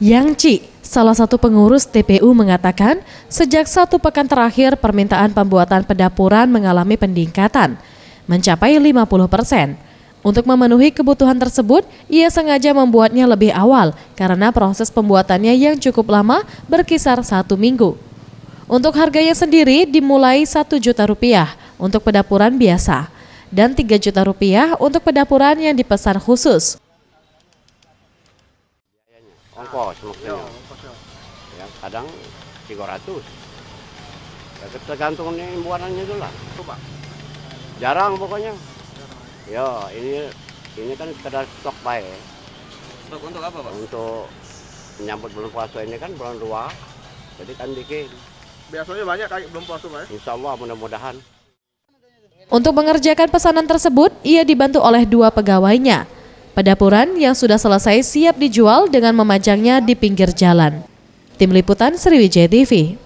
Yang Ci, salah satu pengurus TPU mengatakan, sejak 1 pekan terakhir permintaan pembuatan pendapuran mengalami peningkatan, mencapai 50%. Untuk memenuhi kebutuhan tersebut, ia sengaja membuatnya lebih awal karena proses pembuatannya yang cukup lama berkisar 1 minggu. Untuk harganya sendiri dimulai Rp1.000.000 untuk pendapuran biasa dan Rp3.000.000 untuk pendapuran yang dipesan khusus. Ongkos maksudnya. Ya, kadang 300. Ya, tergantung nih buatannya dulu lah. Jarang pokoknya. Ya, ini kan sekedar stok baik. Stok untuk apa, Pak? Untuk menyambut bulan puasa ini kan bulan 2. Jadi kan bikin. Biasanya banyak kayak belum puasa, Pak. Insya Allah mudah-mudahan. Untuk mengerjakan pesanan tersebut, ia dibantu oleh 2 pegawainya. Pendapuran yang sudah selesai siap dijual dengan memajangnya di pinggir jalan. Tim Liputan Sriwijaya TV.